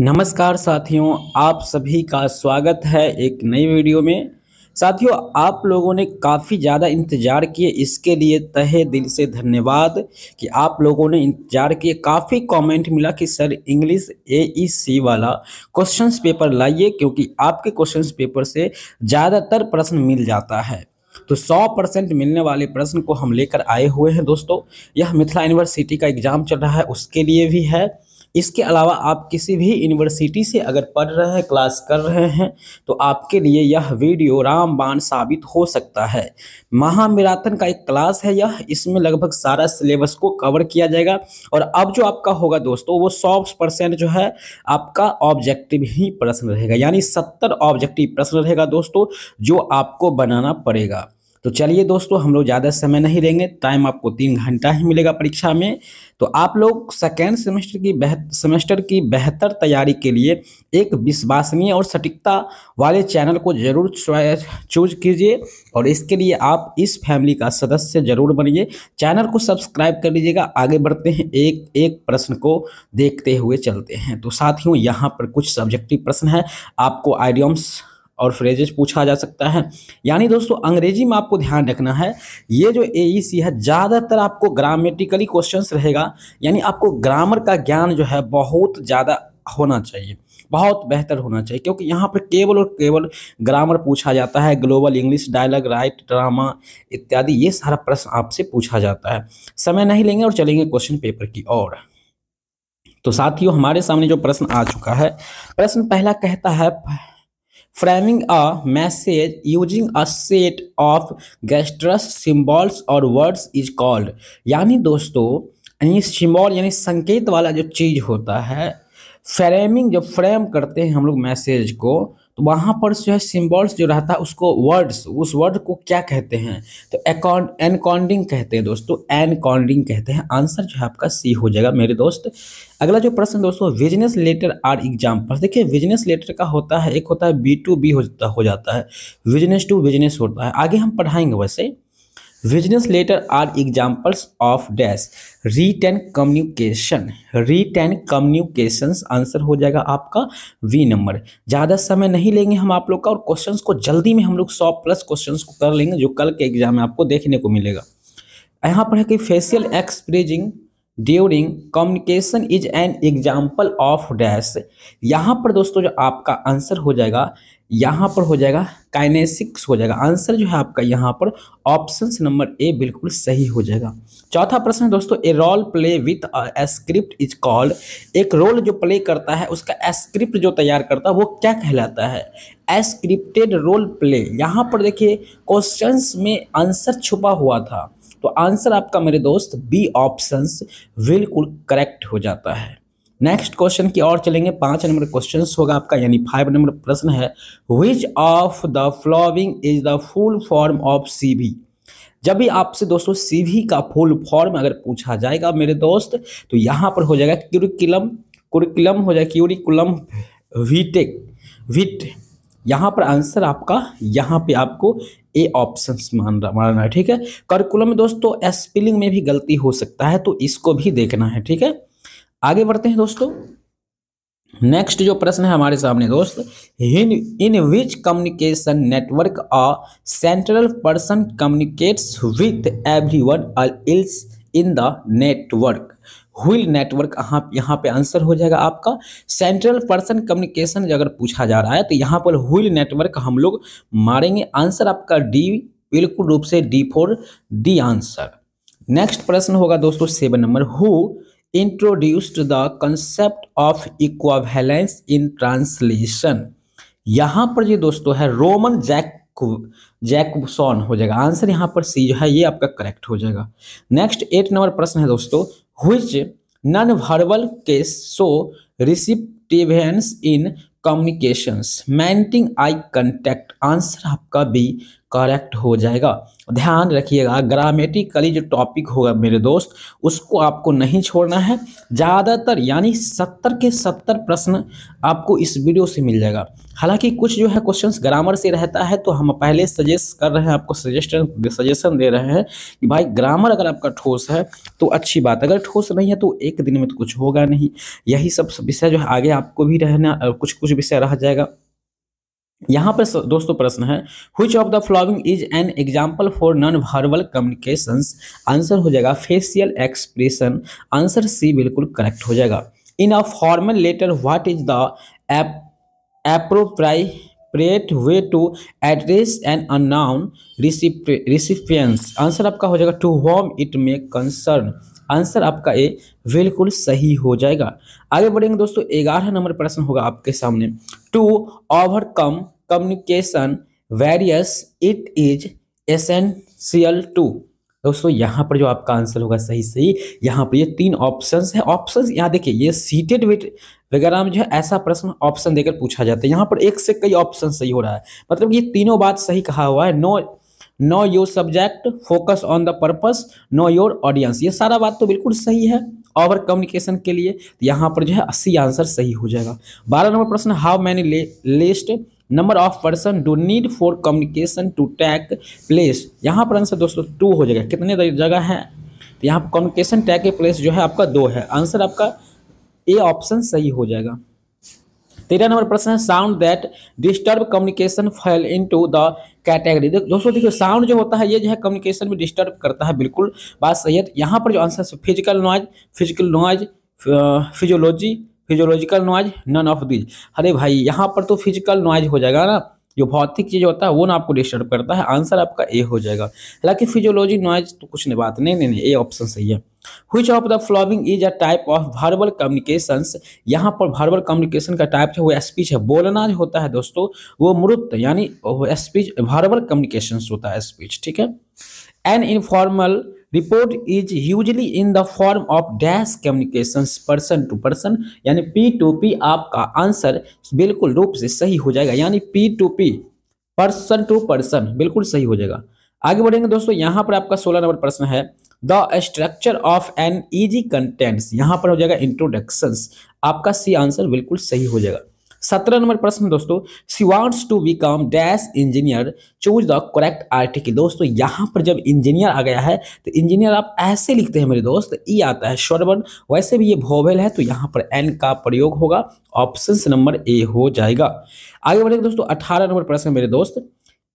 नमस्कार साथियों, आप सभी का स्वागत है एक नई वीडियो में। साथियों, आप लोगों ने काफ़ी ज़्यादा इंतज़ार किए, इसके लिए तहे दिल से धन्यवाद कि आप लोगों ने इंतज़ार किए। काफ़ी कमेंट मिला कि सर इंग्लिश एईसी वाला क्वेश्चंस पेपर लाइए, क्योंकि आपके क्वेश्चंस पेपर से ज़्यादातर प्रश्न मिल जाता है। तो 100% मिलने वाले प्रश्न को हम लेकर आए हुए हैं दोस्तों। यह मिथिला यूनिवर्सिटी का एग्ज़ाम चल रहा है, उसके लिए भी है। इसके अलावा आप किसी भी यूनिवर्सिटी से अगर पढ़ रहे हैं, क्लास कर रहे हैं, तो आपके लिए यह वीडियो रामबाण साबित हो सकता है। महामैराथन का एक क्लास है यह, इसमें लगभग सारा सिलेबस को कवर किया जाएगा। और अब जो आपका होगा दोस्तों, वो 100% जो है आपका ऑब्जेक्टिव ही प्रश्न रहेगा, यानी 70 ऑब्जेक्टिव प्रश्न रहेगा दोस्तों, जो आपको बनाना पड़ेगा। तो चलिए दोस्तों, हम लोग ज़्यादा समय नहीं लेंगे, टाइम आपको 3 घंटा ही मिलेगा परीक्षा में। तो आप लोग सेकेंड सेमेस्टर की बेहतर तैयारी के लिए एक विश्वसनीय और सटीकता वाले चैनल को जरूर चूज कीजिए, और इसके लिए आप इस फैमिली का सदस्य जरूर बनिए। चैनल को सब्सक्राइब कर लीजिएगा। आगे बढ़ते हैं, एक एक प्रश्न को देखते हुए चलते हैं। तो साथियों, यहाँ पर कुछ सब्जेक्टिव प्रश्न है, आपको आइडियम्स और फ्रेजेस पूछा जा सकता है। यानी दोस्तों, अंग्रेजी में आपको ध्यान रखना है, ये जो एईसी है ज़्यादातर आपको ग्रामेटिकली क्वेश्चंस रहेगा, यानी आपको ग्रामर का ज्ञान जो है बहुत ज़्यादा होना चाहिए, बहुत बेहतर होना चाहिए, क्योंकि यहाँ पर केवल और केवल ग्रामर पूछा जाता है। Global English, dialogue, right, drama इत्यादि ये सारा प्रश्न आपसे पूछा जाता है। समय नहीं लेंगे और चलेंगे क्वेश्चन पेपर की ओर। तो साथियों, हमारे सामने जो प्रश्न आ चुका है, प्रश्न पहला कहता है, framing a message using a set of gesturous symbols or words is called। यानी दोस्तों, यानी सिंबल यानी संकेत वाला जो चीज होता है, फ्रेमिंग जब फ्रेम करते हैं हम लोग मैसेज को, तो वहाँ पर जो है सिंबल्स जो रहता है उसको वर्ड्स, उस वर्ड को क्या कहते हैं? तो एनकोडिंग कहते हैं दोस्तों, एनकोडिंग कहते हैं। आंसर जो है आपका सी हो जाएगा मेरे दोस्त। अगला जो प्रश्न दोस्तों, बिजनेस लेटर आर एग्जाम्पल। देखिए, बिजनेस लेटर का होता है, एक होता है B2B हो जाता है, बिजनेस टू बिजनेस होता है, आगे हम पढ़ाएंगे। वैसे business letter are examples of dash written communication, written communications answer हो जाएगा आपका वी नंबर। ज़्यादा समय नहीं लेंगे हम आप लोग का, और क्वेश्चंस को जल्दी में हम लोग 100+ क्वेश्चंस को कर लेंगे, जो कल के एग्जाम में आपको देखने को मिलेगा। यहाँ पर है कि facial expressing during communication is an example of dash. यहाँ पर दोस्तों जो आपका आंसर हो जाएगा, यहाँ पर हो जाएगा काइनेसिक्स हो जाएगा। आंसर जो है आपका यहाँ पर ऑप्शन नंबर ए बिल्कुल सही हो जाएगा। चौथा प्रश्न दोस्तों, a role play with a script is called. एक रोल जो प्ले करता है, उसका स्क्रिप्ट जो तैयार करता है, वो क्या कहलाता है? Scripted role play. यहाँ पर देखिए, क्वेश्चंस में आंसर छुपा हुआ था, तो आंसर आपका मेरे दोस्त बी ऑप्शंस बिल्कुल करेक्ट हो जाता है। नेक्स्ट क्वेश्चन की ओर चलेंगे। 5 नंबर क्वेश्चन होगा आपका, यानी 5 नंबर प्रश्न है, which of the following is the full form of CV. जब भी आपसे दोस्तों सीवी का फुल फॉर्म अगर पूछा जाएगा मेरे दोस्त, तो यहाँ पर हो जाएगा क्यूरिकुलम, कुरिकुलम हो जाएगा क्यूरिकुलम वीटेक विट। यहाँ पर आंसर आपका, यहाँ पे आपको ए ऑप्शन मानना है, ठीक है। करिकुलम में दोस्तों स्पेलिंग में भी गलती हो सकता है, तो इसको भी देखना है, ठीक है। आगे बढ़ते हैं दोस्तों। नेक्स्ट जो प्रश्न है हमारे सामने दोस्त, in which communication network a central person communicates with everyone else in the network. Wheel network यहाँ पे आंसर हो जाएगा आपका सेंट्रल पर्सन कम्युनिकेशन। अगर पूछा जा रहा है तो यहाँ पर व्हिल नेटवर्क हम लोग मारेंगे। आंसर आपका डी, बिल्कुल रूप से D for D answer. Next प्रश्न होगा दोस्तों 7 number, who introduced the concept of equivalence in translation. यहाँ पर ये दोस्तों है रोमन जैकबसन हो जाएगा। आंसर यहाँ पर सी जो है ये आपका करेक्ट हो जाएगा। नेक्स्ट 8 नंबर प्रश्न है दोस्तों, which non verbal cues show receptiveness in communications maintaining eye contact. Answer आपका बी करेक्ट हो जाएगा। ध्यान रखिएगा, ग्रामेटिकली जो टॉपिक होगा मेरे दोस्त, उसको आपको नहीं छोड़ना है। ज़्यादातर यानी 70 के 70 प्रश्न आपको इस वीडियो से मिल जाएगा। हालांकि कुछ जो है क्वेश्चंस ग्रामर से रहता है, तो हम पहले सजेस्ट कर रहे हैं, आपको सजेशन दे रहे हैं कि भाई ग्रामर अगर आपका ठोस है तो अच्छी बात, अगर ठोस नहीं है तो एक दिन में तो कुछ होगा नहीं। यही सब विषय जो है आगे आपको भी रहना, कुछ कुछ विषय रह जाएगा। यहाँ पर दोस्तों प्रश्न है, which of the following is an example for non verbal communications. Answer हो जाएगा फेशियल एक्सप्रेशन। आंसर सी बिल्कुल करेक्ट हो जाएगा। In a formal letter what is the appropriate way to address an unknown recipients। Answer आपका हो जाएगा to whom it may concern। Answer आपका A बिल्कुल सही हो जाएगा। आगे बढ़ेंगे दोस्तों, 11 नंबर प्रश्न होगा आपके सामने। To overcome communication various it is essential to. दोस्तों यहाँ पर जो आपका आंसर होगा सही सही, यहाँ पर ये 3 ऑप्शंस है। ऑप्शंस यहाँ देखिए, ये सीटेड वगैरह में जो है ऐसा प्रश्न ऑप्शन देकर पूछा जाता है। यहाँ पर एक से कई ऑप्शन सही हो रहा है, मतलब ये तीनों बात सही कहा हुआ है। Know your subject, focus on the purpose, know your audience, ये सारा बात तो बिल्कुल सही है ओवर कम्युनिकेशन के लिए। तो यहाँ पर जो है 80 आंसर सही हो जाएगा। 12 नंबर प्रश्न, how many list number of person do need for communication to take place. यहाँ पर आंसर दोस्तों 2 हो जाएगा। कितने जगह है, तो यहाँ पर कम्युनिकेशन टेक प्लेस जो है आपका 2 है। आंसर आपका ए ऑप्शन सही हो जाएगा। 13 नंबर प्रश्न है, sound that disturb communication fail into the category. दोस्तों देखिए, साउंड जो होता है ये जो है कम्युनिकेशन में डिस्टर्ब करता है, बिल्कुल बात सही है। यहाँ पर जो आंसर है physical noise, physiological noise, none of these. अरे भाई यहाँ पर तो फिजिकल नॉइज हो जाएगा ना, जो भौतिक चीज होता है वो ना आपको डिस्टर्ब करता है। आंसर आपका ए हो जाएगा। हालांकि फिजियोलॉजी नॉइज तो कुछ नहीं बात, नहीं, ए ऑप्शन सही है। Which of the following is a type of verbal communications। यहाँ पर verbal communication का टाइप है वो स्पीच है। बोलना जो होता है दोस्तों वो मूर्त यानी स्पीच, verbal communications होता है स्पीच, ठीक है। An informal report is usually in the form of dash communications person to person, यानी P2P आपका आंसर बिल्कुल रूप से सही हो जाएगा, यानी P2P पर्सन टू पर्सन बिल्कुल सही हो जाएगा। आगे बढ़ेंगे दोस्तों, यहाँ पर आपका 16 नंबर प्रश्न है, the structure of an easy contents. यहाँ पर हो जाएगा इंट्रोडक्शंस। आपका सी आंसर बिल्कुल सही हो जाएगा। 17 नंबर प्रश्न दोस्तों, she wants to become dash engineer, choose the correct article. दोस्तों यहाँ पर जब इंजीनियर आ गया है तो इंजीनियर आप ऐसे लिखते हैं मेरे दोस्त, ई आता है स्वरवर्ण, वैसे भी ये वोवेल है तो यहाँ पर एन का प्रयोग होगा। ऑप्शन नंबर ए हो जाएगा। आगे बढ़ेंगे दोस्तों, 18 नंबर प्रश्न मेरे दोस्त,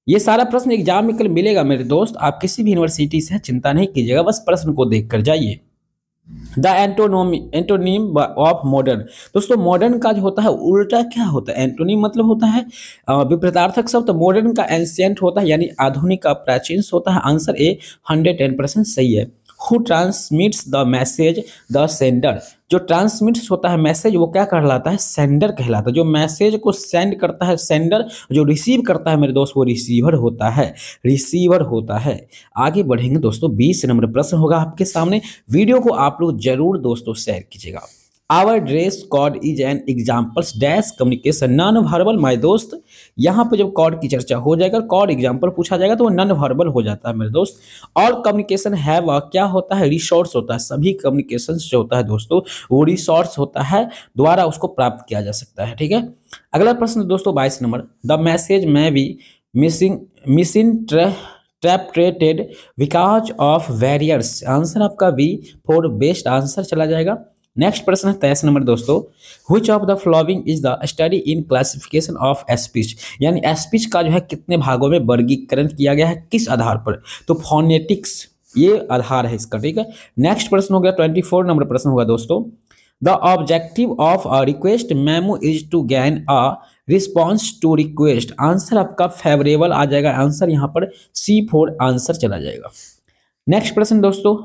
ये सारा प्रश्न एग्जाम में कल मिलेगा मेरे दोस्त, आप किसी भी यूनिवर्सिटी से चिंता नहीं कीजिएगा, बस प्रश्न को देख कर जाइए। The antonym of modern. दोस्तों मॉडर्न का जो होता है उल्टा क्या होता है, एंटोनिम मतलब होता है विपरीतार्थक शब्द। मॉडर्न का एंशिएंट होता है यानी आधुनिक का प्राचीन होता है। आंसर ए 110% सही है। Who transmits the message, the sender. जो ट्रांसमिट्स होता है मैसेज वो क्या कहलाता है, सेंडर कहलाता है। जो मैसेज को सेंड करता है सेंडर, जो रिसीव करता है मेरे दोस्त वो रिसीवर होता है, रिसीवर होता है। आगे बढ़ेंगे दोस्तों, 20 नंबर प्रश्न होगा आपके सामने। वीडियो को आप लोग जरूर दोस्तों शेयर कीजिएगा। Our dress code is an examples dash communication non verbal. My दोस्त यहाँ पे जब कोड की चर्चा हो जाएगा, कोड एग्जाम्पल पूछा जाएगा तो वो नॉन वर्बल हो जाता है मेरे दोस्त। और कम्युनिकेशन है वह क्या होता है, रिसोर्स होता है। सभी कम्युनिकेशन जो होता है दोस्तों वो रिसोर्स होता है, द्वारा उसको प्राप्त किया जा सकता है, ठीक है। अगला प्रश्न दोस्तों 22 नंबर, the message may be misinterpreted because of barriers. Answer आपका बी फॉर बेस्ट आंसर चला जाएगा। नेक्स्ट प्रश्न है 23 नंबर दोस्तों, which of the following is the study in classification of speech. यानी स्पीच का जो है कितने भागों में वर्गीकरण किया गया है, किस आधार पर, तो फोनेटिक्स ये आधार है इसका, ठीक है। नेक्स्ट प्रश्न हो गया 24 नंबर प्रश्न होगा दोस्तों, the objective of a request memo is to gain a response to request. Answer आपका फेवरेबल आ जाएगा। आंसर यहाँ पर C4 आंसर चला जाएगा। नेक्स्ट प्रश्न दोस्तों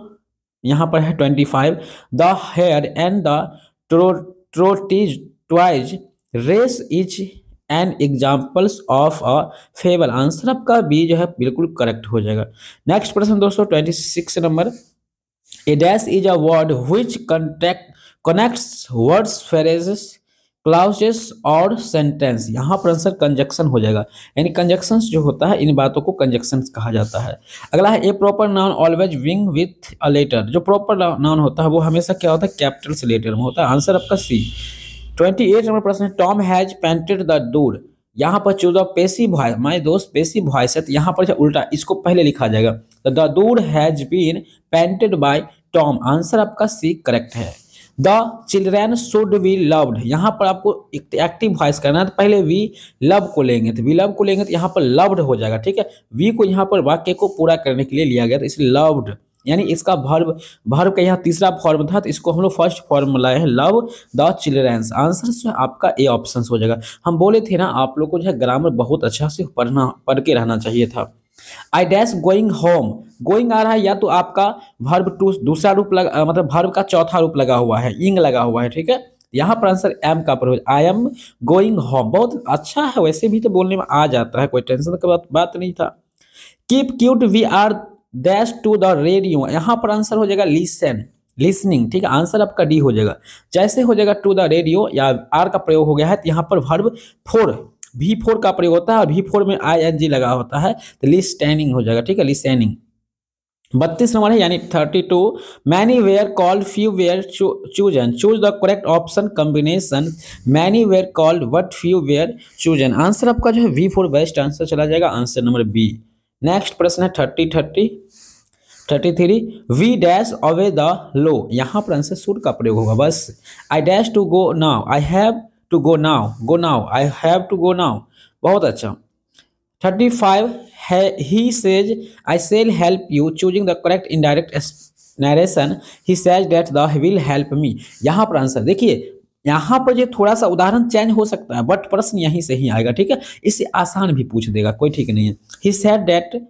यहाँ पर है 25, the hare and the tortoise race is an examples of a fable. Answer आपका बी जो है बिल्कुल करेक्ट हो जाएगा। नेक्स्ट प्रश्न दोस्तों 26 number, A dash is a word which connects words phrases clauses और सेंटेंस, यहाँ पर आंसर कंजक्शन हो जाएगा, यानी कंजक्शंस जो होता है इन बातों को कंजक्शंस कहा जाता है। अगला है a proper noun always wing with a letter, जो प्रॉपर नाउन होता है वो हमेशा क्या होता है, कैपिटल से लेटर में होता है। आंसर आपका सी। 28 नंबर प्रश्न, Tom has painted the door, यहाँ पर choose the passive voice, my दोस्त पेसिव वॉइस है तो यहाँ पर उल्टा इसको पहले लिखा जाएगा, the door has been painted by Tom, answer आपका सी करेक्ट है। The children should be loved, यहाँ पर आपको एक्टिव वॉइस करना है तो पहले वी लव को लेंगे, तो वी लव को लेंगे तो यहाँ पर लव्ड हो जाएगा, ठीक है। वी को यहाँ पर वाक्य को पूरा करने के लिए लिया गया, तो इसलिए लव्ड, यानी इसका वर्ब, वर्ब का यहाँ तीसरा फॉर्म था तो इसको हम लोग फर्स्ट फॉर्म में लाए हैं, लव द चिल्ड्रेंस। आंसर जो है आपका ए ऑप्शन हो जाएगा। हम बोले थे ना आप लोग को जो है ग्रामर बहुत अच्छा से पढ़ के रहना चाहिए था। I dash going home, going आ रहा है या तो आपका वर्ब टू दूसरा रूप लगा, मतलब वर्ब का चौथा रूप लगा हुआ है, इंग लगा हुआ है, ठीक है। यहाँ पर आंसर एम का प्रयोग, आई एम गोइंग होम, बहुत अच्छा है, वैसे भी तो बोलने में आ जाता है, कोई टेंशन की बात नहीं था। Keep quiet we are dash to the radio, यहाँ पर आंसर हो जाएगा लिसन, लिसनिंग, ठीक है। आंसर आपका डी हो जाएगा। जैसे हो जाएगा टू द रेडियो या आर का प्रयोग हो गया है तो यहाँ पर वर्ब फोर V4 का प्रयोग होता है और V4 में ING लगा होता है तो लिस्टेनिंग हो जाएगा, ठीक है, लिसनिंग। 32 नंबर है यानी 32, many were called few were chosen, choose the correct option combination, many were called what few were chosen, answer आपका जो है V4 बेस्ट आंसर चला जाएगा, आंसर नंबर बी। नेक्स्ट प्रश्न है 33, we dash away the low, यहाँ पर answer should का प्रयोग होगा बस। I dash to go now, I have to go now, go now, I have to go now, बहुत अच्छा। 35 है he says I shall help you, choosing the correct indirect narration, he says that the will help me, यहाँ पर answer देखिए, यहाँ पर जो थोड़ा सा उदाहरण चेंज हो सकता है बट प्रश्न यहीं से ही आएगा, ठीक है। इससे आसान भी पूछ देगा, कोई ठीक नहीं है। He said that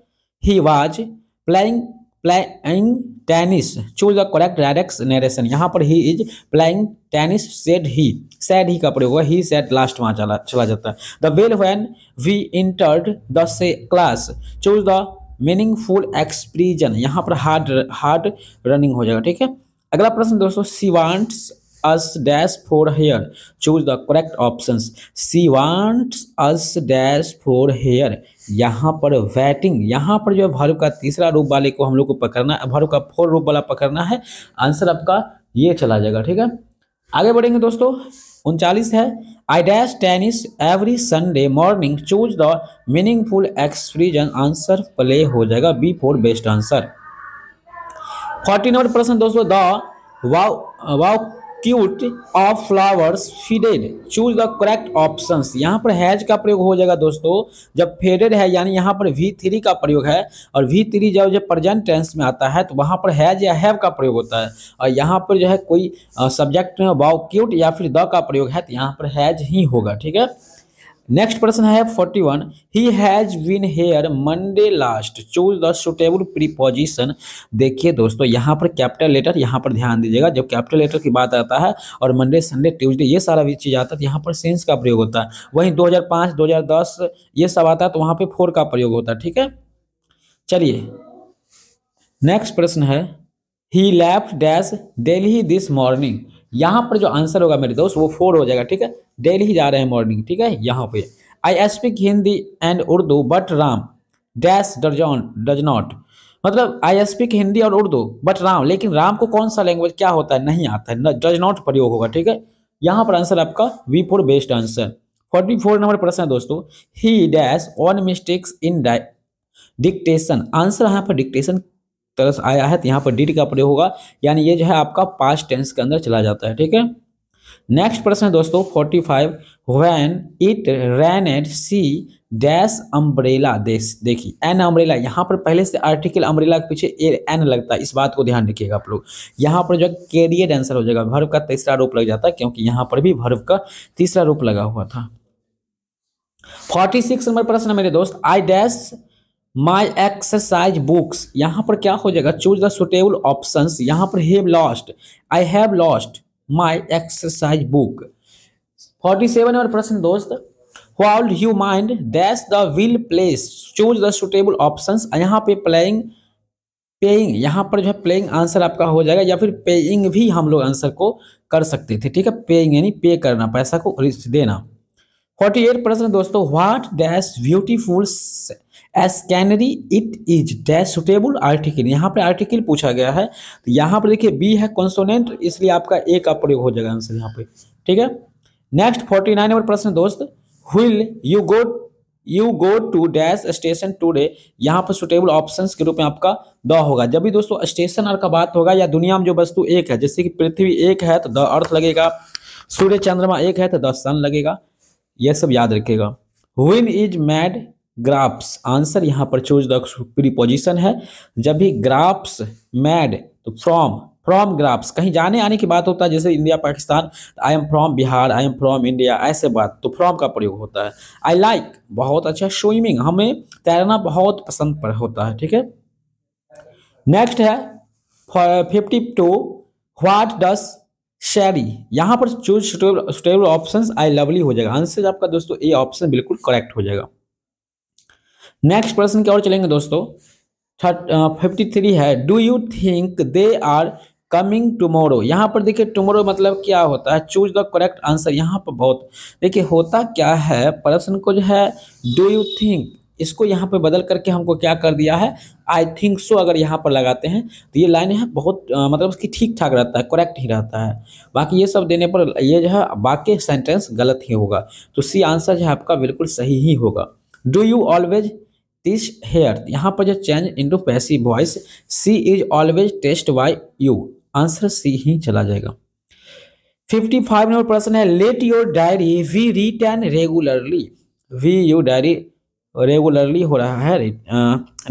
he was playing tennis, choose the correct direct narration, यहाँ पर he is playing tennis, said he का प्रयोग हुआ, ही सेड लास्ट वहाँ चला जाता है। The well when we entered the class, choose the meaningful expression, यहाँ पर हार्ड रनिंग हो जाएगा, ठीक है। अगला प्रश्न दोस्तों, she wants us dash for here, choose the correct options, she wants us dash for here, यहाँ पर वेटिंग, यहाँ पर जो है वर्ब का तीसरा रूप वाले को हम लोग को पकड़ना है, वर्ब का फोर रूप वाला पकड़ना है, आंसर आपका ये चला जाएगा, ठीक है। आगे बढ़ेंगे दोस्तों, 39 है I dash tennis every Sunday morning, choose the meaningful expression, answer play हो जाएगा, B4 बेस्ट आंसर। 40 नंबर प्रश्न दोस्तों, the wow cute of flowers feeded, choose the correct options, यहाँ पर हैज का प्रयोग हो जाएगा दोस्तों जब फेडेड है, यानी यहाँ पर V3 का प्रयोग है, और V3 जब प्रेजेंट टेंस में आता है तो वहाँ पर हैज या हैव का प्रयोग होता है, और यहाँ पर जो है कोई सब्जेक्ट में वाव क्यूट या फिर द का प्रयोग है तो यहाँ पर हैज ही होगा, ठीक है। नेक्स्ट प्रश्न है 41, he has been here Monday last, choose the suitable preposition. देखिए दोस्तों यहाँ पर कैपिटल लेटर, यहाँ पर ध्यान दीजिएगा, जब कैपिटल लेटर की बात आता है और मंडे संडे ट्यूसडे ये सारा भी चीज़ आता है तो यहाँ पर सेंस का प्रयोग होता है, वहीं 2005 2010 ये सब आता है तो वहाँ पे 4 का प्रयोग होता है, ठीक है। चलिए नेक्स्ट प्रश्न है, he left dash Delhi this morning, यहाँ पर जो आंसर होगा मेरे दोस्त वो 4 हो जाएगा, ठीक है, दिल्ली जा रहे हैं मॉर्निंग, ठीक है। यहाँ पे I speak Hindi and Urdu but Ram dash does not, मतलब आई स्पीक हिंदी और उर्दू बट राम, लेकिन राम को कौन सा लैंग्वेज क्या होता है नहीं आता है, डज नॉट प्रयोग होगा, ठीक है। यहाँ पर आंसर आपका V4 बेस्ट आंसर। 44 नंबर प्रश्न है दोस्तों, ही dash on mistakes in dictation, answer यहाँ पर डिक्टेशन तरह से आया है तो यहाँ पर डिड का प्रयोग होगा, यानी ये जो है आपका पास्ट टेंस के अंदर चला जाता है, ठीक है। नेक्स्ट प्रश्न है दोस्तों 45, when it rained C dash umbrella, देखिए एन अम्ब्रेला, यहाँ पर पहले से आर्टिकल अम्ब्रेला के पीछे एन लगता है, इस बात को ध्यान रखिएगा आप लोग। यहाँ पर जो कैरियर आंसर हो जाएगा, वर्ब का तीसरा रूप लग जाता है क्योंकि यहाँ पर भी वर्ब का तीसरा रूप लगा हुआ था। 46 नंबर प्रश्न है मेरे दोस्त, I dash my exercise books, यहाँ पर क्या हो जाएगा, चूज द सुटेबल ऑप्शंस, यहाँ पर have lost, I have lost my exercise book. 47 number प्रश्न दोस्त, what you mind dash the will place, choose the suitable options, यहाँ पे प्लेइंग पेइंग, यहाँ पर जो है प्लेइंग आंसर आपका हो जाएगा, या फिर पेइंग भी हम लोग आंसर को कर सकते थे, ठीक है। पेइंग यानी पे करना, पैसा को देना। 48% दोस्तों, what dash beautiful स्कैनरी it is dash suitable article. यहाँ पे आर्टिकल पूछा गया है, तो यहाँ पर देखिए बी है कॉन्सोनेंट, इसलिए आपका ए का प्रयोग हो जाएगा आंसर यहाँ पे, ठीक है। नेक्स्ट 49 नंबर प्रश्न दोस्त, will you go to dash station today. यहाँ पर सुटेबल ऑप्शंस के रूप में आपका द होगा। जब भी दोस्तों स्टेशन और का बात होगा या दुनिया में जो वस्तु एक है, जैसे कि पृथ्वी एक है तो द अर्थ लगेगा, सूर्य चंद्रमा एक है तो द सन लगेगा, यह सब याद रखिएगा। When is mad graphs, answer यहाँ पर चूज द प्रीपोजिशन है। जब भी ग्राफ्स मैड तो फ्रॉम ग्राफ्स, कहीं जाने आने की बात होता है, जैसे India Pakistan, I am from Bihar, I am from India, ऐसे बात तो फ्रॉम का प्रयोग होता है। आई लाइक, बहुत अच्छा, स्विमिंग, हमें तैरना बहुत पसंद पर होता है, ठीक है। नेक्स्ट है 52, व्हाट डस शैरी, यहाँ पर choose suitable options I lovely हो जाएगा। आंसर आपका दोस्तों ए ऑप्शन बिल्कुल करेक्ट हो जाएगा। नेक्स्ट प्रश्न की ओर चलेंगे दोस्तों। 53 है, do you think they are coming tomorrow. यहाँ पर देखिए टुमारो मतलब क्या होता है, चूज द करेक्ट आंसर। यहाँ पर बहुत देखिए होता क्या है, प्रश्न को जो है डू यू थिंक, इसको यहाँ पे बदल करके हमको क्या कर दिया है, आई थिंक सो अगर यहाँ पर लगाते हैं तो ये लाइन है बहुत मतलब उसकी ठीक ठाक रहता है, करेक्ट ही रहता है। बाकी ये सब देने पर ये जो है बाकी सेंटेंस गलत ही होगा, तो सी आंसर जो है आपका बिल्कुल सही ही होगा। Do you always this hair, यहाँ पर जो change into passive voice, C is always test by you, answer C ही चला जाएगा। 55 नंबर प्रश्न है, let your diary be written regularly. We you diary regularly हो रहा है,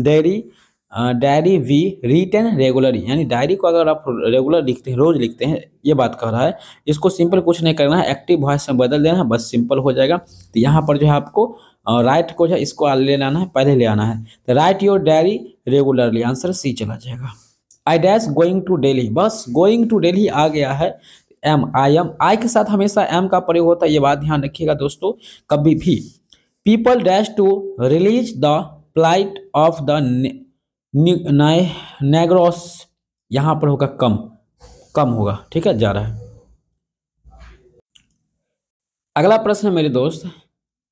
डायरी वी रिटर्न रेगुलरली, यानी डायरी को अगर आप रेगुलर लिखते हैं, रोज लिखते हैं, ये बात कह रहा है। इसको सिंपल कुछ नहीं करना है, एक्टिव वॉइस में बदल देना है, बस सिंपल हो जाएगा। तो यहाँ पर जो है आपको राइट को जो है इसको ले लाना है, पहले ले आना है, तो write your diary regularly, answer C चला जाएगा। I dash going to Delhi, बस गोइंग टू दिल्ली आ गया है। एम, आई एम, आई के साथ हमेशा एम का प्रयोग होता है, ये बात ध्यान रखिएगा दोस्तों कभी भी। People dash to release the plight of the Negroes, यहाँ पर होगा कम होगा, ठीक है, जा रहा है। अगला प्रश्न मेरे दोस्त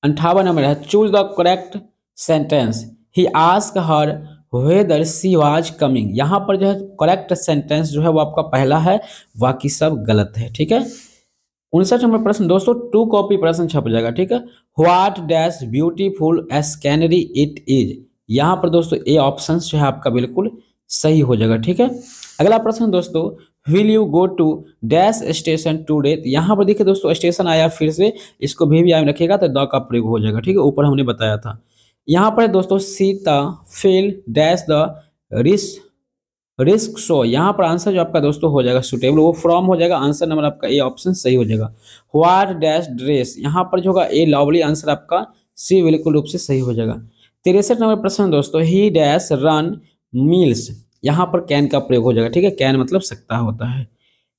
58 नंबर है, choose the correct sentence. He ask her whether she was coming, यहाँ पर जो है करेक्ट सेंटेंस जो है वो आपका पहला है, बाकी सब गलत है, ठीक है। 59 नंबर प्रश्न दोस्तों 2 कॉपी प्रश्न छप जाएगा, ठीक है। What dash beautiful स्कैनरी it is, यहाँ पर दोस्तों ए ऑप्शन जो है आपका बिल्कुल सही हो जाएगा, ठीक है। अगला प्रश्न दोस्तों, will you go to dash station today, यहाँ पर देखिए दोस्तों स्टेशन आया फिर से, इसको भी आया रखिएगा तो द का प्रयोग हो जाएगा, ठीक है, ऊपर हमने बताया था। यहाँ पर दोस्तों Sita fail dash the risk show, यहाँ पर आंसर जो आपका दोस्तों हो जाएगा सुटेबल, वो फ्रॉम हो जाएगा, आंसर नंबर आपका ए ऑप्शन सही हो जाएगा। व्हाट डैश ड्रेस, यहाँ पर जो होगा ए लवली, आंसर आपका सी बिल्कुल रूप से सही हो जाएगा। 63 नंबर प्रश्न दोस्तों, ही डैश रन मील्स, यहाँ पर कैन का प्रयोग हो जाएगा, ठीक है, कैन मतलब सकता होता है।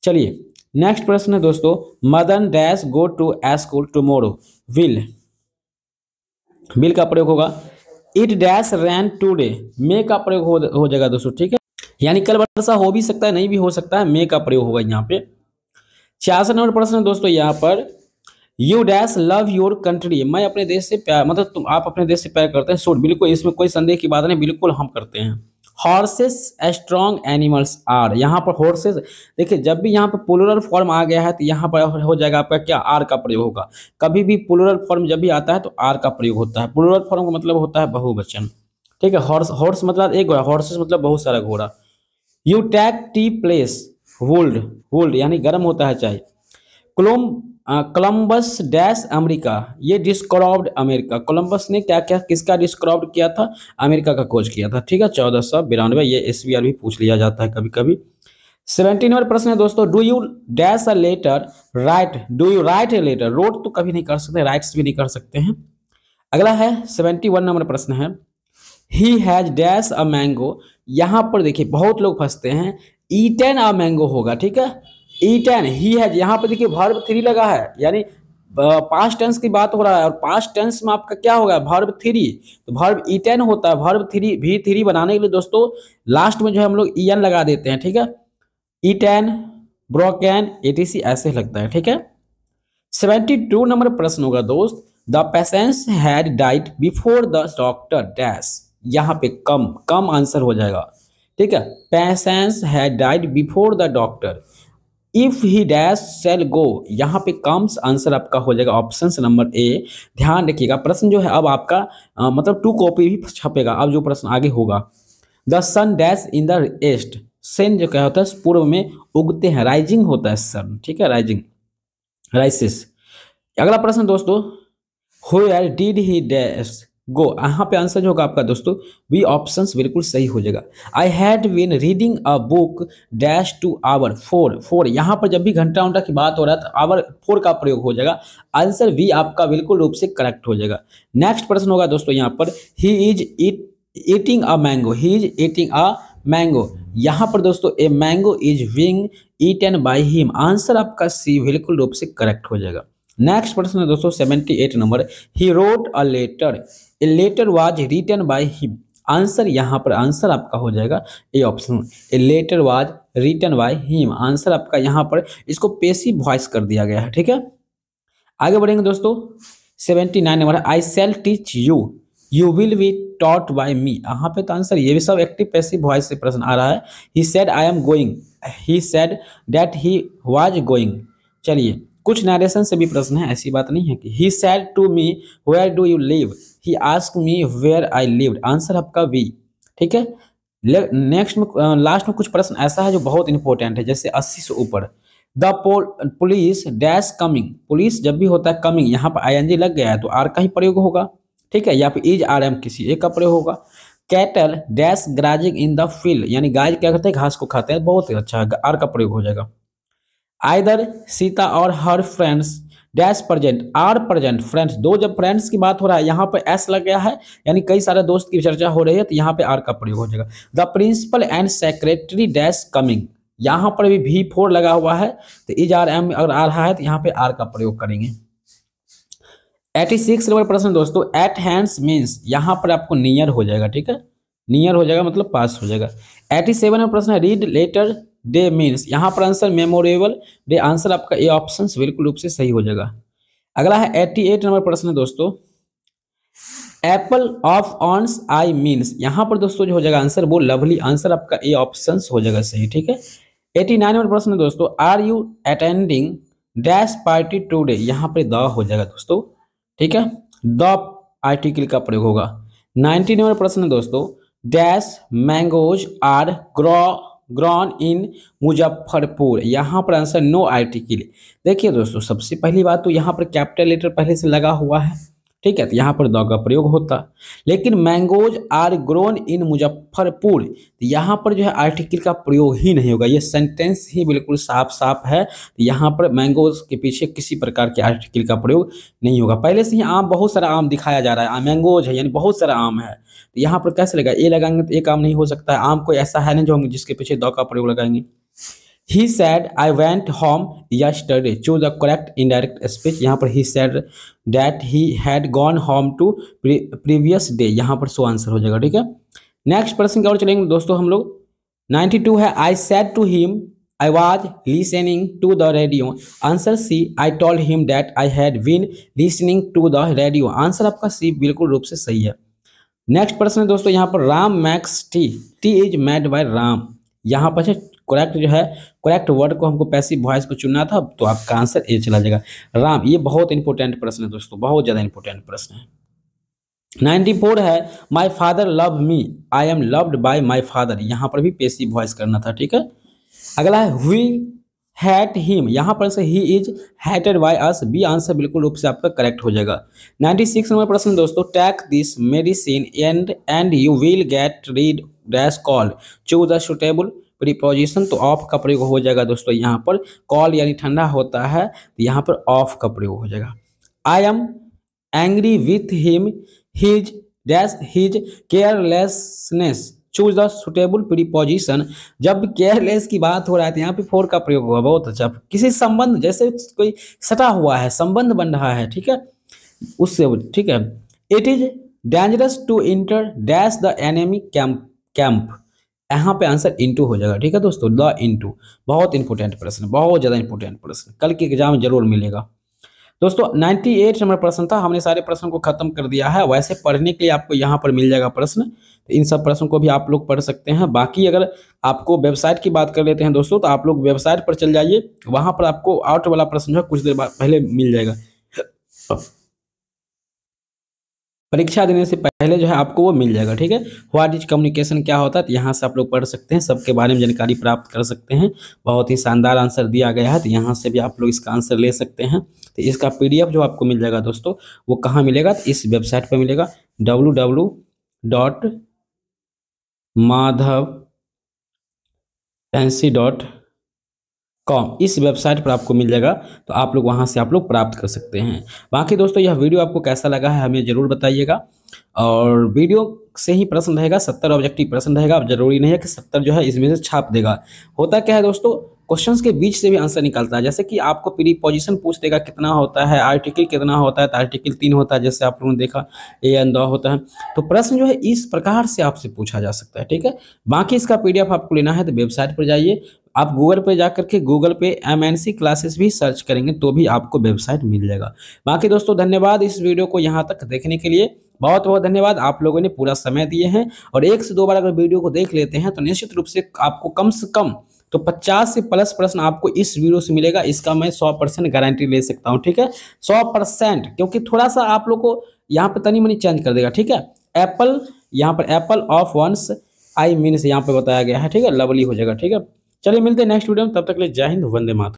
चलिए नेक्स्ट प्रश्न है दोस्तों, Madan dash go to school tomorrow, will का प्रयोग होगा। It dash rain today, may का प्रयोग हो जाएगा दोस्तों, ठीक है, यानी कल वर्षा हो भी सकता है नहीं भी हो सकता है, मे का प्रयोग होगा यहाँ पे। 66 नंबर प्रश्न दोस्तों, यहाँ पर you dash love your country, मैं अपने देश से प्यार, मतलब आप अपने देश से प्यार करते हैं, शोर, बिल्कुल इसमें कोई संदेह की बात नहीं, बिल्कुल हम करते हैं। हॉर्सेस स्ट्रॉन्ग एनिमल्स आर, यहाँ पर हॉर्सेस देखिए जब भी यहाँ पर प्लूरल फॉर्म आ गया है तो यहाँ पर हो जाएगा आपका क्या, आर का प्रयोग होगा। कभी भी प्लूरल फॉर्म जब भी आता है तो आर का प्रयोग होता है, प्लूरल फॉर्म का मतलब होता है बहुवचन, ठीक है। हॉर्स मतलब एक घोड़ा, हॉर्सेस मतलब बहुत सारा घोड़ा। You take tea place would यानी गर्म होता है चाय। कोलंबस डैश अमेरिका, ये डिस्कवर्ड अमेरिका, कोलंबस ने क्या क्या किसका डिस्कवर्ड किया था, अमेरिका का खोज किया था, ठीक है, 1492, ये SBR भी पूछ लिया जाता है कभी कभी। 17 नंबर प्रश्न है दोस्तों, do you dash a letter write, do you write a letter, wrote तो कभी नहीं कर सकते, राइट्स भी नहीं कर सकते हैं। अगला है 71 नंबर प्रश्न है, he has dash a mango, यहाँ पर देखिए बहुत लोग फंसते हैं, ईटन अ मैंगो होगा, ठीक है, ईटन, ही हैज, यहाँ पर देखिए वर्ब 3 लगा है, यानी पास्ट टेंस की बात हो रहा है, और पास्ट टेंस में आपका क्या होगा, वर्ब 3, तो वर्ब ईटन होता है, वर्ब 3 V3 बनाने के लिए दोस्तों लास्ट में जो है हम लोग en लगा देते हैं, ठीक है, ईटन ब्रोकन, एटीसी ऐसे लगता है, ठीक है। 72 नंबर प्रश्न होगा दोस्त, the patient had died before the doctor dash. यहाँ पे कम कम आंसर हो जाएगा, ठीक है। Patient had died before the doctor, if he dash shall go, यहाँ पे कम्स आंसर आपका हो जाएगा ऑप्शन नंबर ए। ध्यान रखिएगा प्रश्न जो है अब आपका मतलब 2 कॉपी भी छपेगा अब जो प्रश्न आगे होगा। The sun dash in the east, sun जो क्या होता है पूर्व में उगते हैं, राइजिंग होता है सन, ठीक है, राइजिंग, राइसिस। अगला प्रश्न दोस्तों, व्हेयर डिड ही डैश गो, यहाँ पे आंसर जो होगा आपका दोस्तों बी ऑप्शन बिल्कुल सही हो जाएगा। I had been reading a book dash two hour for, for यहाँ पर जब भी घंटा उंटा की बात हो रहा है तो आवर फोर का प्रयोग हो जाएगा, आंसर बी आपका बिल्कुल रूप से करेक्ट हो जाएगा। नेक्स्ट प्रश्न होगा दोस्तों यहाँ पर, he is eating a mango, he is eating a mango, यहाँ पर दोस्तों a mango is being eaten by him, answer आपका सी बिल्कुल रूप से करेक्ट हो जाएगा। नेक्स्ट प्रश्न है दोस्तों 78 number, he wrote a letter, a letter was written by him, answer यहाँ पर आंसर आपका हो जाएगा A option, a letter was written by him, answer आपका यहाँ पर इसको पेसिव वॉइस कर दिया गया है, ठीक है। आगे बढ़ेंगे दोस्तों 79 number, I shall teach you, you will be taught by me, यहाँ पे तो आंसर ये भी सब एक्टिव पैसिव वॉइस से प्रश्न आ रहा है। He said I am going, he said that he was going, चलिए कुछ नरेशन से भी प्रश्न है, ऐसी बात नहीं है कि he said to me where do you live, he ask me where I lived, answer आपका बी, ठीक है। नेक्स्ट में लास्ट में कुछ प्रश्न ऐसा है जो बहुत इंपॉर्टेंट है, जैसे 80 से ऊपर, the police dash coming, police जब भी होता है कमिंग यहाँ पर आईएनजी लग गया है तो आर का ही प्रयोग होगा, ठीक है, या फिर इज आर एम किसी एक का प्रयोग होगा। Cattle dash grazing in the field, यानी गाय क्या करते हैं घास को खाते हैं, बहुत ही अच्छा आर का प्रयोग हो जाएगा। आइदर सीता और her friends dash present, are present friends, दो जब फ्रेंड्स की बात हो रहा है यहाँ पर एस लग गया है, यानी कई सारे दोस्त की चर्चा हो रही है तो यहाँ पे आर का प्रयोग हो जाएगा। The principal and secretary dash coming, यहाँ पर भी V4 लगा हुआ है तो इज आर एम अगर आ रहा है तो यहाँ पे आर का प्रयोग करेंगे। 86 नंबर प्रश्न दोस्तों, एट हैंड्स मीन्स, यहाँ पर आपको नियर हो जाएगा, ठीक है, नियर हो जाएगा मतलब पास हो जाएगा। 87 नंबर प्रश्न है, रीड लेटर डे मीन्स, यहाँ पर आंसर मेमोरेबल डे, आंसर आपका ए ऑप्शन बिल्कुल रूप से सही हो जाएगा। अगला है 88 नंबर प्रश्न है दोस्तों, एप्पल ऑफ ऑन्स आई मीन्स, यहाँ पर दोस्तों जो हो जाएगा आंसर वो लवली, आंसर आपका ए ऑप्शन हो जाएगा सही, ठीक है। 89 नंबर प्रश्न है दोस्तों, are you attending dash party today, यहाँ पर द हो जाएगा दोस्तों, ठीक है, द आर्टिकल का प्रयोग होगा। 90 नंबर प्रश्न है दोस्तों, डैश मैंगोज आर ग्रॉन इन मुजफ्फरपुर, यहाँ पर आंसर नो आर्टिकल। देखिए दोस्तों सबसे पहली बात तो यहाँ पर कैपिटल लेटर पहले से लगा हुआ है, ठीक है, तो यहाँ पर द का प्रयोग होता, लेकिन mangoes are grown in Muzaffarpur, तो यहाँ पर जो है आर्टिकल का प्रयोग ही नहीं होगा, ये सेंटेंस ही बिल्कुल साफ साफ है, तो यहाँ पर मैंगोज के पीछे किसी प्रकार के आर्टिकल का प्रयोग नहीं होगा। पहले से ही आम, बहुत सारा आम दिखाया जा रहा है, मैंगोज है यानी बहुत सारा आम है, तो यहाँ पर कैसे लगा ए लगाएंगे तो एक आम नहीं हो सकता है, आम कोई ऐसा है नहीं जो हम जिसके पीछे द का प्रयोग लगाएंगे। He said I went home yesterday, choose the correct indirect speech, यहाँ पर he said that he had gone home to previous day, यहाँ पर सो आंसर हो जाएगा, ठीक है। नेक्स्ट प्रश्न की ओर चलेंगे दोस्तों हम लोग, 92 है, I said to him I was listening to the radio, answer C, I told him that I had been listening to the radio, answer आपका सी बिल्कुल रूप से सही है। नेक्स्ट प्रश्न है दोस्तों यहाँ पर, Ram max T, T is made by Ram, यहाँ पर करेक्ट जो है करेक्ट वर्ड को हमको पैसिव वॉइस को चुनना था, तो आपका आंसर ए चला जाएगा राम। ये बहुत इंपॉर्टेंट प्रश्न है दोस्तों, बहुत ज़्यादा इंपॉर्टेंट प्रश्न है। 94 है, my father love me I am loved by my father, यहाँ पर भी पैसिव वॉइस करना था, ठीक है। अगला है, वी हैट हिम, यहाँ पर से he is hated by us, B answer बिल्कुल रूप से आपका करेक्ट हो जाएगा। 96 नंबर प्रश्न दोस्तों, take this medicine and you will get rid dash cold, choose the suitable preposition, तो ऑफ का प्रयोग हो जाएगा दोस्तों, यहाँ पर कॉल यानी ठंडा होता है तो यहाँ पर ऑफ का प्रयोग हो जाएगा। I am angry with him his dash his carelessness, choose the suitable preposition, जब केयरलेस की बात हो रहा है तो यहाँ पे फोर का प्रयोग हुआ, बहुत अच्छा, किसी संबंध जैसे कोई सटा हुआ है, संबंध बन रहा है, ठीक है, उससे, ठीक है। It is dangerous to enter dash the enemy camp, यहाँ पे आंसर इंटू हो जाएगा। ठीक है दोस्तों, द इंटू बहुत इंपॉर्टेंट प्रश्न, बहुत ज़्यादा इंपॉर्टेंट प्रश्न, कल के एग्जाम में जरूर मिलेगा। दोस्तों 98 नंबर प्रश्न था, हमने सारे प्रश्नों को खत्म कर दिया है। वैसे पढ़ने के लिए आपको यहाँ पर मिल जाएगा प्रश्न, तो इन सब प्रश्नों को भी आप लोग पढ़ सकते हैं। बाकी अगर आपको वेबसाइट की बात कर लेते हैं दोस्तों, तो आप लोग वेबसाइट पर चल जाइए, वहाँ पर आपको आउट वाला प्रश्न जो है कुछ देर बाद पहले मिल जाएगा। परीक्षा देने से पहले जो है आपको वो मिल जाएगा। ठीक है, व्हाट इज कम्युनिकेशन क्या होता है, तो यहाँ से आप लोग पढ़ सकते हैं, सबके बारे में जानकारी प्राप्त कर सकते हैं। बहुत ही शानदार आंसर दिया गया है, तो यहाँ से भी आप लोग इसका आंसर ले सकते हैं। तो इसका पीडीएफ जो आपको मिल जाएगा दोस्तों, वो कहाँ मिलेगा, तो इस वेबसाइट पर मिलेगा, www.madhavfancy.com। इस वेबसाइट पर आपको मिल जाएगा, तो आप लोग वहां से आप लोग प्राप्त कर सकते हैं। बाकी दोस्तों यह वीडियो आपको कैसा लगा है हमें जरूर बताइएगा, और वीडियो से ही प्रश्न रहेगा, 70 ऑब्जेक्टिव प्रश्न रहेगा। अब जरूरी नहीं है कि 70 जो है इसमें से छाप देगा। होता क्या है दोस्तों, क्वेश्चंस के बीच से भी आंसर निकलता है। जैसे कि आपको प्रीपोजिशन पूछ देगा कितना होता है, आर्टिकल कितना होता है, तो आर्टिकल 3 होता है, जैसे आप लोगों ने देखा ए एंड द होता है। तो प्रश्न जो है इस प्रकार से आपसे पूछा जा सकता है। ठीक है, बाकी इसका पीडीएफ आपको लेना है तो वेबसाइट पर जाइए, आप गूगल पे जाकर के गूगल पे एमएनसी क्लासेस भी सर्च करेंगे तो भी आपको वेबसाइट मिल जाएगा। बाकी दोस्तों धन्यवाद इस वीडियो को यहाँ तक देखने के लिए, बहुत बहुत धन्यवाद, आप लोगों ने पूरा समय दिए हैं। और एक से दो बार अगर वीडियो को देख लेते हैं तो निश्चित रूप से आपको कम से कम तो 50 से प्लस प्रश्न आपको इस वीडियो से मिलेगा, इसका मैं 100% गारंटी ले सकता हूँ। ठीक है, 100%, क्योंकि थोड़ा सा आप लोग को यहाँ पे तनी मनी चेंज कर देगा। ठीक है, एप्पल, यहाँ पर apple of one's eye mean से यहाँ पे बताया गया है। ठीक है, लवली हो जाएगा। ठीक है, चलिए मिलते हैं नेक्स्ट वीडियो में, तब तक के लिए जय हिंद, वंदे मातरम।